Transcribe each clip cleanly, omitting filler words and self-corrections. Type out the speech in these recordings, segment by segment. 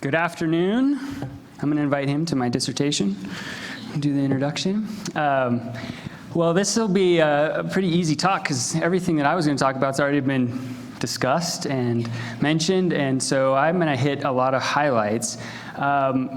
Good afternoon. I'm going to invite him to my dissertation and do the introduction. Well, this will be a pretty easy talk because everything that I was going to talk about has already been discussed and mentioned, and so I'm going to hit a lot of highlights,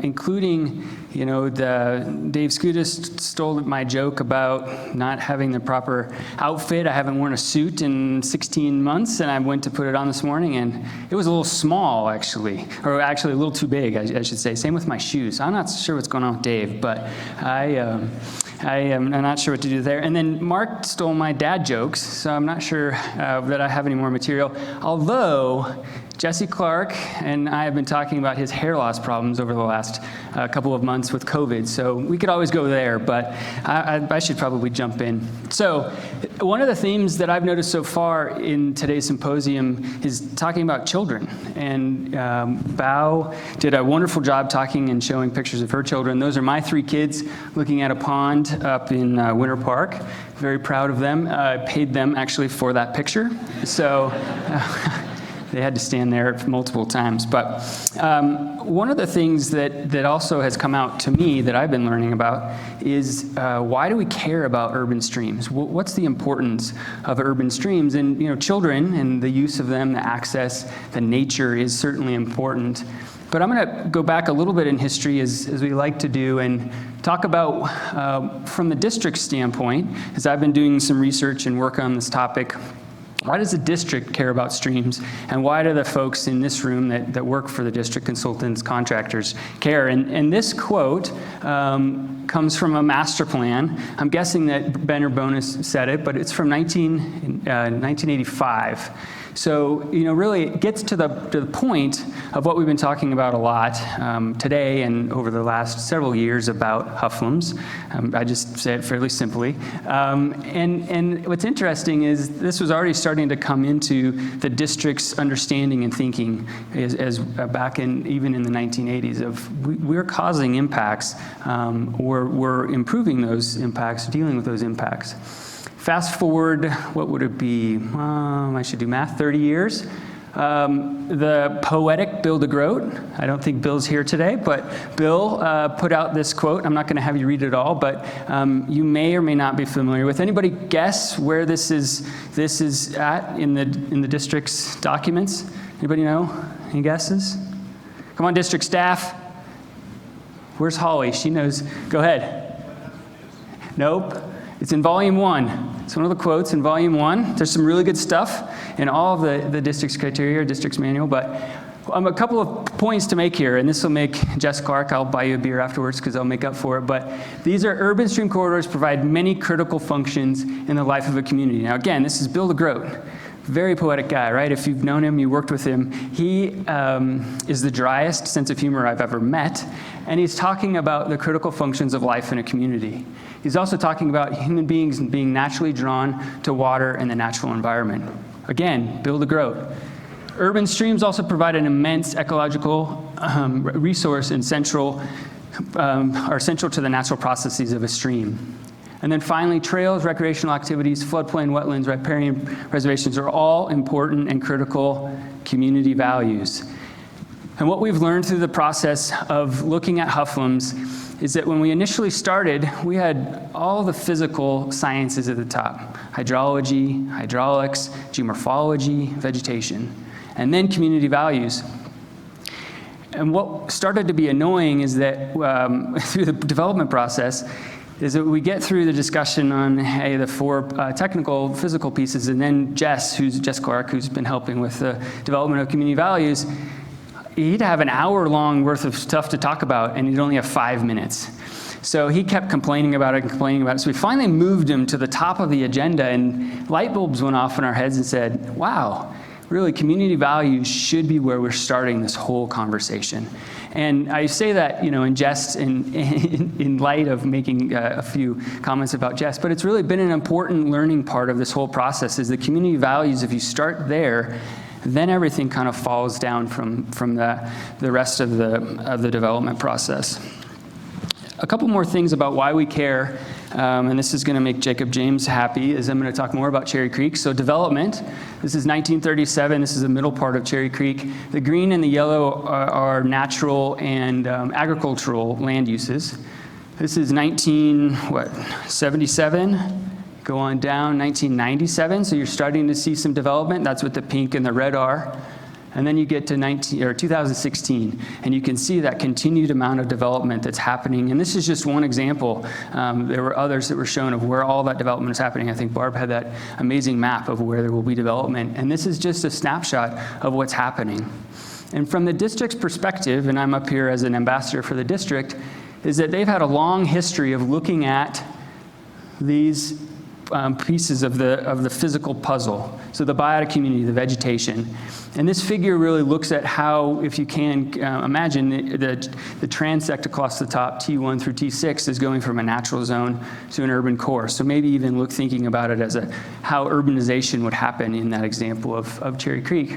including, Dave Skudis stole my joke about not having the proper outfit. I haven't worn a suit in 16 months, and I went to put it on this morning, and it was a little small, actually, or actually a little too big, I should say. Same with my shoes. I'm not sure what's going on with Dave, but I'm not sure what to do there. And then Mark stole my dad jokes, so I'm not sure that I have any more material. Although Jesse Clark and I have been talking about his hair loss problems over the last couple of months with COVID, so we could always go there, but I should probably jump in. So one of the themes that I've noticed so far in today's symposium is talking about children, and Bao did a wonderful job talking and showing pictures of her children. Those are my 3 kids looking at a pond up in Winter Park. Very proud of them. I paid them actually for that picture, so they had to stand there multiple times. But one of the things that also has come out to me that I've been learning about is why do we care about urban streams? What's the importance of urban streams? And children and the use of them, the access, the nature is certainly important. But I'm going to go back a little bit in history, as we like to do, and talk about, from the district standpoint, as I've been doing some research and work on this topic, why does the district care about streams, and why do the folks in this room that work for the district, consultants, contractors, care? And this quote comes from a master plan. I'm guessing that Ben or Bonus said it, but it's from 1985. So, really it gets to the point of what we've been talking about a lot today and over the last several years about HFLMS. I just say it fairly simply. And what's interesting is this was already starting to come into the district's understanding and thinking as back even in the 1980s of we're causing impacts, or we're improving those impacts, dealing with those impacts. Fast forward, what would it be? I should do math, 30 years. The poetic Bill DeGroat, I don't think Bill's here today, but Bill put out this quote. I'm not going to have you read it all, but you may or may not be familiar with. Anybody guess where this is at in the district's documents? Anybody know? Any guesses? Come on, district staff. Where's Holly? She knows. Go ahead. Nope. It's in volume 1. It's one of the quotes in volume 1. There's some really good stuff in all of the district's criteria, district's manual, but a couple of points to make here, and this will make Jess Clark, I'll buy you a beer afterwards because I'll make up for it, but these are urban stream corridors provide many critical functions in the life of a community. Now again, this is Bill DeGroat. Very poetic guy, right? If you've known him, you worked with him. He is the driest sense of humor I've ever met, and he's talking about the critical functions of life in a community. He's also talking about human beings being naturally drawn to water and the natural environment. Again, Bill DeGroat. Urban streams also provide an immense ecological resource and are central to the natural processes of a stream. And then finally, trails, recreational activities, floodplain, wetlands, riparian reservations are all important and critical community values. And what we've learned through the process of looking at HFLMS is that when we initially started, we had all the physical sciences at the top: hydrology, hydraulics, geomorphology, vegetation, and then community values. And what started to be annoying is that through the development process, is that we get through the discussion on, hey, the 4 technical, physical pieces, and then Jess Clark, who's been helping with the development of community values, he'd have an hour-long worth of stuff to talk about, and he'd only have 5 minutes. So he kept complaining about it. So we finally moved him to the top of the agenda, and light bulbs went off in our heads and said, wow, really, community values should be where we're starting this whole conversation. And I say that, in jest in light of making a few comments about Jess, but it's really been an important learning part of this whole process is the community values. If you start there, then everything kind of falls down from the rest of the development process. A couple more things about why we care and this is going to make Jacob James happy, is I'm going to talk more about Cherry Creek. So development, this is 1937. This is the middle part of Cherry Creek. The green and the yellow are natural and agricultural land uses. This is 1977. Go on down, 1997. So you're starting to see some development. That's what the pink and the red are. And then you get to 2016, and you can see that continued amount of development that's happening. And this is just one example. There were others that were shown of where all that development is happening. I think Barb had that amazing map of where there will be development. And this is just a snapshot of what's happening. And from the district's perspective, and I'm up here as an ambassador for the district, is that they've had a long history of looking at these pieces of the physical puzzle. So the biotic community, the vegetation. And this figure really looks at how, if you can imagine, the transect across the top, T1 through T6, is going from a natural zone to an urban core. So maybe even thinking about it as how urbanization would happen in that example of Cherry Creek.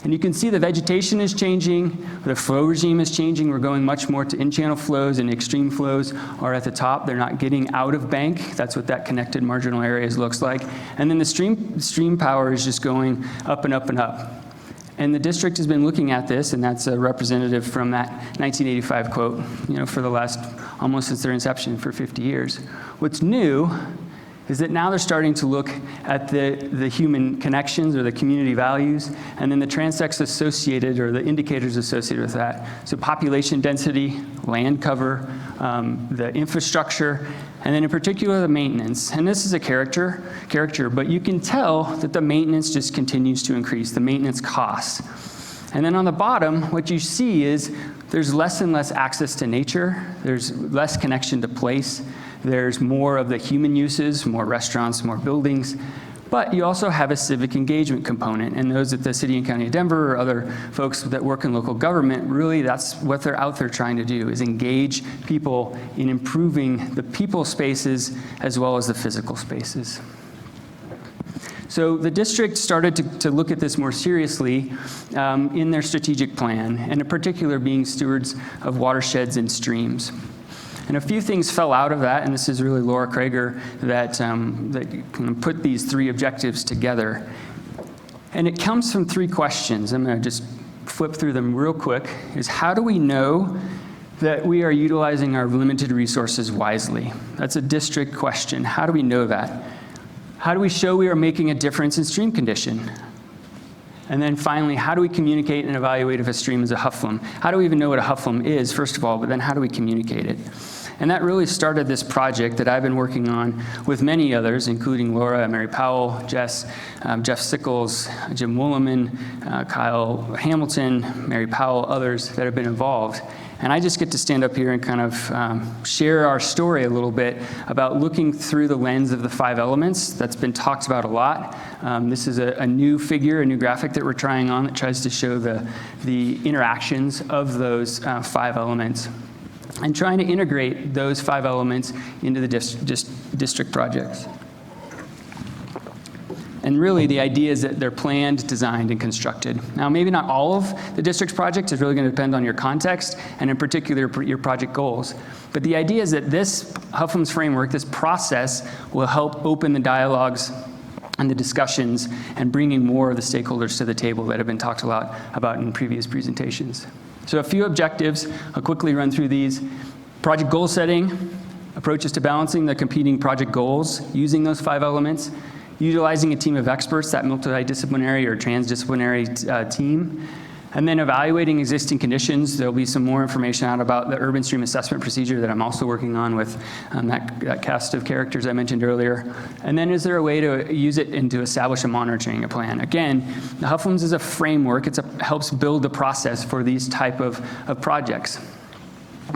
And you can see the vegetation is changing, the flow regime is changing. We're going much more to in-channel flows, and extreme flows are at the top. They're not getting out of bank. That's what that connected marginal areas looks like. And then the stream power is just going up and up and up. And the district has been looking at this, and that's a representative from that 1985 quote, for the last, almost since their inception, for 50 years. What's new is that now they're starting to look at the human connections or the community values, and then the transects associated or the indicators associated with that. So population density, land cover, the infrastructure, and then in particular the maintenance. And this is a character, but you can tell that the maintenance just continues to increase, the maintenance costs. And then on the bottom, what you see is there's less and less access to nature, there's less connection to place, there's more of the human uses, more restaurants, more buildings, but you also have a civic engagement component. And those at the City and County of Denver or other folks that work in local government, really that's what they're out there trying to do, is engage people in improving the people spaces as well as the physical spaces. So the district started to look at this more seriously in their strategic plan, and in particular being stewards of watersheds and streams. And a few things fell out of that, and this is really Laura Krager that kind of put these three objectives together. And it comes from three questions. I'm going to just flip through them real quick. Is how do we know that we are utilizing our limited resources wisely? That's a district question. How do we know that? How do we show we are making a difference in stream condition? And then finally, how do we communicate and evaluate if a stream is a HFLM? How do we even know what a HFLM is, first of all, but then how do we communicate it? And that really started this project that I've been working on with many others, including Laura, Mary Powell, Jess, Jeff Sickles, Jim Woolleman, Kyle Hamilton, Mary Powell, others that have been involved. And I just get to stand up here and kind of share our story a little bit about looking through the lens of the 5 elements. That's been talked about a lot. This is a new figure, a new graphic that we're trying on that tries to show the interactions of those 5 elements, and trying to integrate those 5 elements into the district projects. And really, the idea is that they're planned, designed, and constructed. Now, maybe not all of the district's projects. It's really going to depend on your context, and in particular, your project goals. But the idea is that this HFLMS framework, this process, will help open the dialogues and the discussions and bringing more of the stakeholders to the table that have been talked a lot about in previous presentations. So a few objectives. I'll quickly run through these. Project goal setting, approaches to balancing the competing project goals using those 5 elements. Utilizing a team of experts, that multidisciplinary or transdisciplinary team, and then evaluating existing conditions. There'll be some more information out about the urban stream assessment procedure that I'm also working on with that cast of characters I mentioned earlier. And then is there a way to use it and to establish a monitoring plan? Again, the HFLMS is a framework. It helps build the process for these type of projects.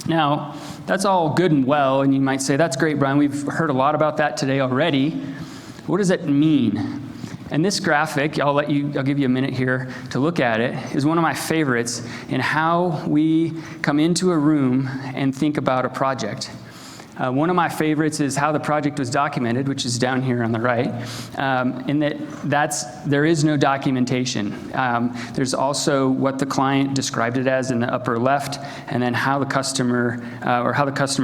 Now, that's all good and well, and you might say, that's great, Brian. We've heard a lot about that today already. What does that mean? And this graphic, I'll give you a minute here to look at it, is one of my favorites in how we come into a room and think about a project. One of my favorites is how the project was documented, which is down here on the right, in that there is no documentation. There's also what the client described it as in the upper left, and then how the customer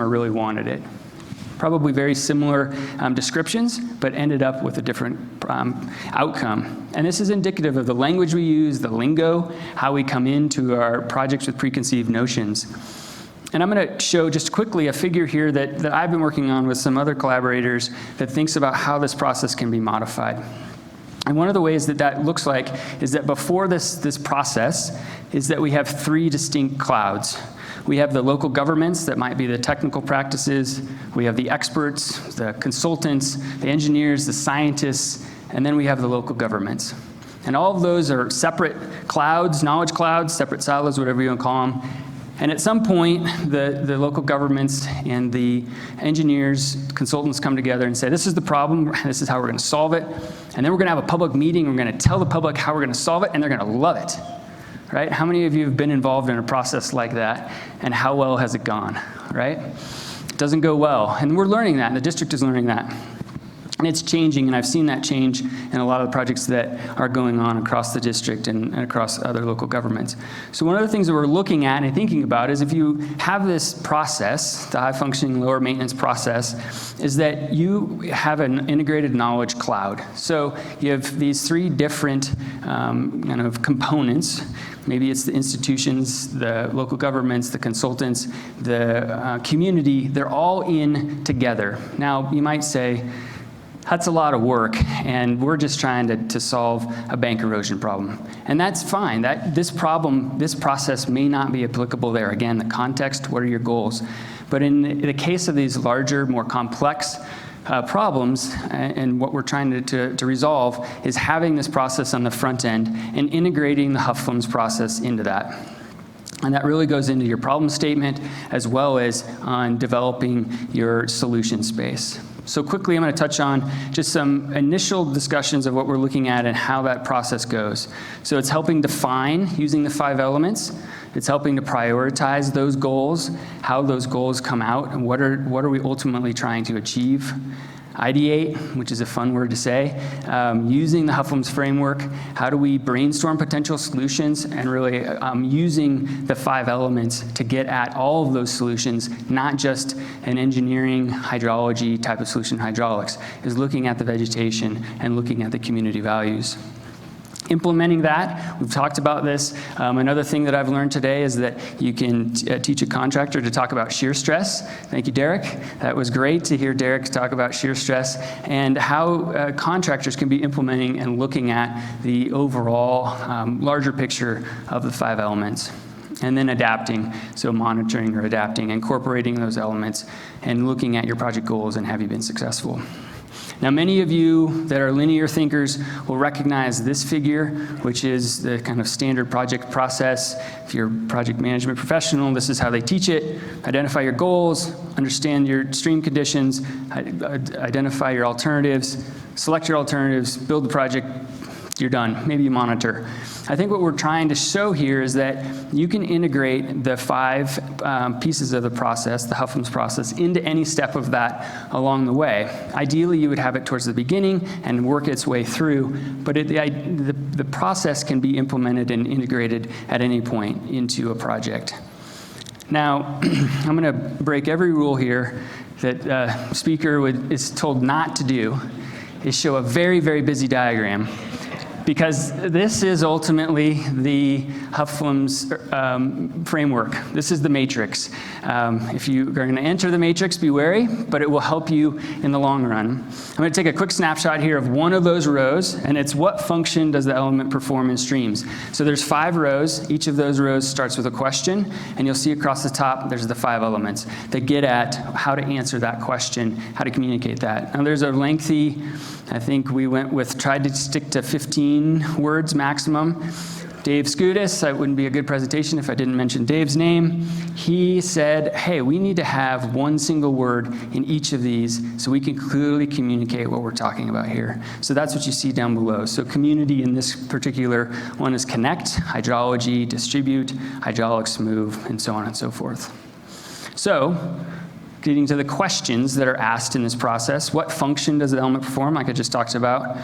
really wanted it. probably very similar descriptions, but ended up with a different outcome. And this is indicative of the language we use, the lingo, how we come into our projects with preconceived notions. And I'm going to show just quickly a figure here that I've been working on with some other collaborators that thinks about how this process can be modified. And one of the ways that that looks like is that before this process is that we have three distinct clouds. We have the local governments that might be the technical practices. We have the experts, the consultants, the engineers, the scientists, and then we have the local governments. And all of those are separate clouds, knowledge clouds, separate silos, whatever you want to call them. And at some point, the local governments and the engineers, consultants come together and say, this is the problem, this is how we're going to solve it. And then we're going to have a public meeting, we're going to tell the public how we're going to solve it, and they're going to love it. Right? How many of you have been involved in a process like that, and how well has it gone? Right? It doesn't go well. And we're learning that, and the district is learning that. And it's changing, and I've seen that change in a lot of the projects that are going on across the district and across other local governments. So one of the things that we're looking at and thinking about is if you have this process, the high-functioning, lower-maintenance process, is that you have an integrated knowledge cloud. So you have these three different kind of components. Maybe it's the institutions, the local governments, the consultants, the community. They're all in together. Now, you might say, that's a lot of work, and we're just trying to solve a bank erosion problem. And that's fine. This process may not be applicable there. Again, the context, what are your goals? But in the case of these larger, more complex problems, and what we're trying to resolve is having this process on the front end and integrating the HFLMS process into that. And that really goes into your problem statement as well as on developing your solution space. So quickly, I'm going to touch on just some initial discussions of what we're looking at and how that process goes. So it's helping define using the 5 elements. It's helping to prioritize those goals, how those goals come out, and what are we ultimately trying to achieve. Ideate, which is a fun word to say, using the HFLMS framework, how do we brainstorm potential solutions and really using the 5 elements to get at all of those solutions, not just an engineering hydrology type of solution, hydraulics, is looking at the vegetation and looking at the community values. Implementing that, we've talked about this. Another thing that I've learned today is that you can teach a contractor to talk about shear stress. Thank you, Derek. That was great to hear Derek talk about shear stress and how contractors can be implementing and looking at the overall larger picture of the 5 elements. And then adapting, so monitoring or adapting, incorporating those elements and looking at your project goals and have you been successful. Now, many of you that are linear thinkers will recognize this figure, which is the kind of standard project process. If you're a project management professional, this is how they teach it. Identify your goals, understand your stream conditions, identify your alternatives, select your alternatives, build the project, you're done. Maybe you monitor. I think what we're trying to show here is that you can integrate the 5 pieces of the process, the HFLMS process, into any step of that along the way. Ideally, you would have it towards the beginning and work its way through, but the process can be implemented and integrated at any point into a project. Now, I'm going to break every rule here that a speaker is told not to do, is show a very, very busy diagram. Because this is ultimately the HFLMS framework. This is the matrix. If you are going to enter the matrix, be wary, but it will help you in the long run. I'm going to take a quick snapshot here of one of those rows, and it's what function does the element perform in streams. So there's 5 rows. Each of those rows starts with a question, and you'll see across the top there's the 5 elements that get at how to answer that question, how to communicate that. Now there's a lengthy, I think we tried to stick to 15 words maximum. Dave Skudis, that wouldn't be a good presentation if I didn't mention Dave's name. He said, hey, we need to have one single word in each of these so we can clearly communicate what we're talking about here. So that's what you see down below. So community in this particular one is connect, hydrology, distribute, hydraulics, move, and so on and so forth. So, getting to the questions that are asked in this process, what function does the element perform, like I just talked about?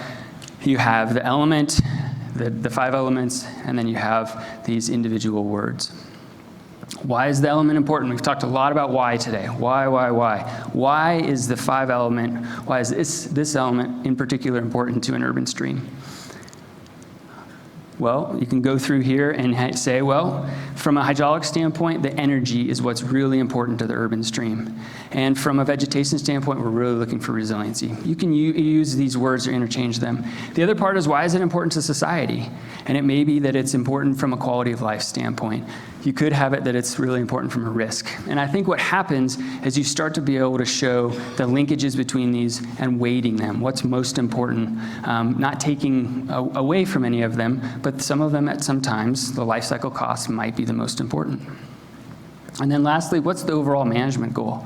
You have the element, the 5 elements, and then you have these individual words. Why is the element important? We've talked a lot about why today. Why? Why is the 5 element, why is this element in particular important to an urban stream? Well, you can go through here and say, well, from a hydraulic standpoint, the energy is what's really important to the urban stream. And from a vegetation standpoint, we're really looking for resiliency. You can use these words or interchange them. The other part is, why is it important to society? And it may be that it's important from a quality of life standpoint. You could have it that it's really important from a risk. And I think what happens is you start to be able to show the linkages between these and weighting them. What's most important, not taking away from any of them, but some of them at some times, the life cycle costs might be the most important. And then lastly, what's the overall management goal?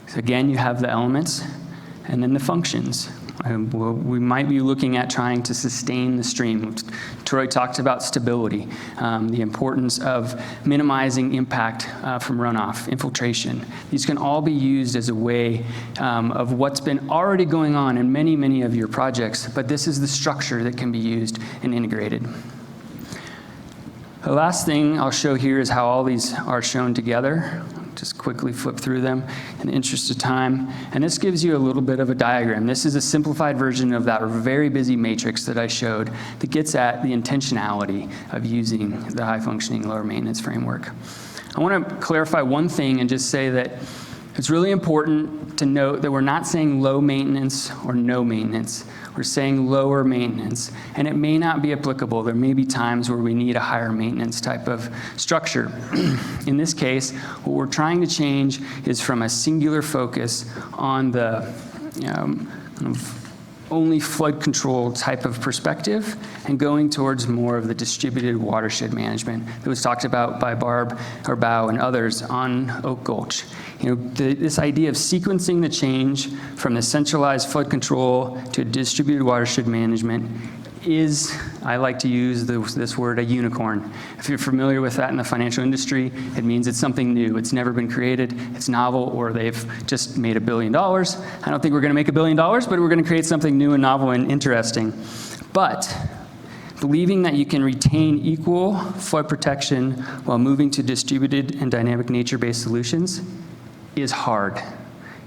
So again, you have the elements and then the functions. We might be looking at trying to sustain the stream. Troy talked about stability, the importance of minimizing impact from runoff, infiltration. These can all be used as a way of what's been already going on in many, many of your projects, but this is the structure that can be used and integrated. The last thing I'll show here is how all these are shown together. Just quickly flip through them in the interest of time. And this gives you a little bit of a diagram. This is a simplified version of that very busy matrix that I showed that gets at the intentionality of using the high functioning lower maintenance framework. I want to clarify one thing and just say that it's really important to note that we're not saying low maintenance or no maintenance. We're saying lower maintenance, and it may not be applicable. There may be times where we need a higher maintenance type of structure. In this case, what we're trying to change is from a singular focus on the kind of only flood control type of perspective and going towards more of the distributed watershed management that was talked about by Barb or Bao and others on Oak Gulch. This idea of sequencing the change from the centralized flood control to distributed watershed management is, I like to use this word, a unicorn. If you're familiar with that in the financial industry, it means it's something new. It's never been created, it's novel, or they've just made $1 billion. I don't think we're gonna make $1 billion, but we're gonna create something new and novel and interesting. But believing that you can retain equal flood protection while moving to distributed and dynamic nature-based solutions is hard.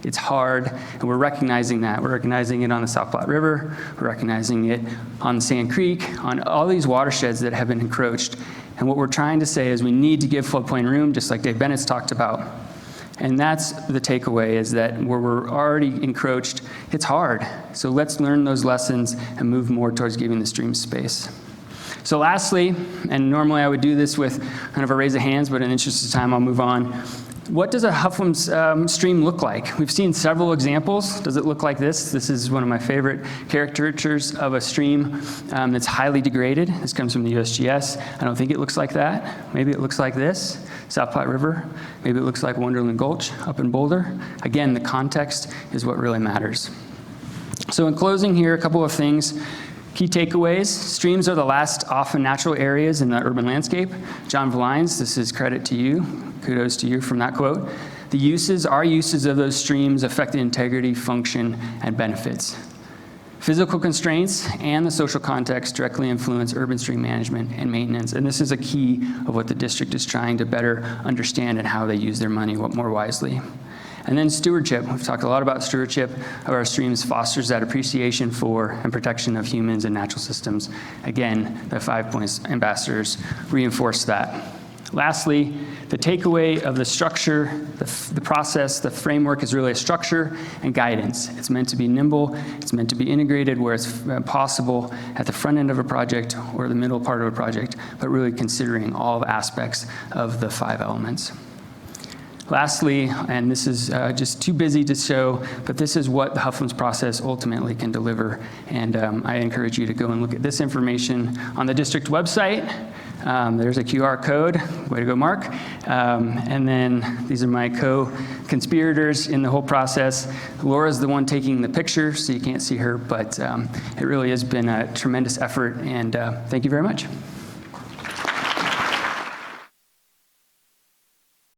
It's hard, and we're recognizing that. We're recognizing it on the South Platte River. We're recognizing it on Sand Creek, on all these watersheds that have been encroached. And what we're trying to say is we need to give floodplain room, just like Dave Bennett's talked about. And that's the takeaway, is that where we're already encroached, it's hard. So let's learn those lessons and move more towards giving the stream space. So lastly, and normally I would do this with kind of a raise of hands, but in the interest of time, I'll move on. What does a Hufflam's stream look like? We've seen several examples. Does it look like this? This is one of my favorite caricatures of a stream that's highly degraded. This comes from the USGS. I don't think it looks like that. Maybe it looks like this, South Platte River. Maybe it looks like Wonderland Gulch up in Boulder. Again, the context is what really matters. So in closing here, a couple of things. Key takeaways: streams are the last often natural areas in the urban landscape. John Vlines, this is credit to you. Kudos to you from that quote. Our uses of those streams affect the integrity, function, and benefits. Physical constraints and the social context directly influence urban stream management and maintenance, and this is a key of what the district is trying to better understand and how they use their money more wisely. And then stewardship. We've talked a lot about stewardship of our streams fosters that appreciation for and protection of humans and natural systems. Again, the 5 points ambassadors reinforce that. Lastly, the takeaway of the structure, the process, the framework is really a structure and guidance. It's meant to be nimble, it's meant to be integrated where it's possible at the front end of a project or the middle part of a project, but really considering all the aspects of the 5 elements. Lastly, and this is just too busy to show, but this is what the Hufflam's process ultimately can deliver. And I encourage you to go and look at this information on the district website. There's a QR code. Way to go, Mark. And then these are my co-conspirators in the whole process. Laura's the one taking the picture, so you can't see her, but it really has been a tremendous effort, and thank you very much.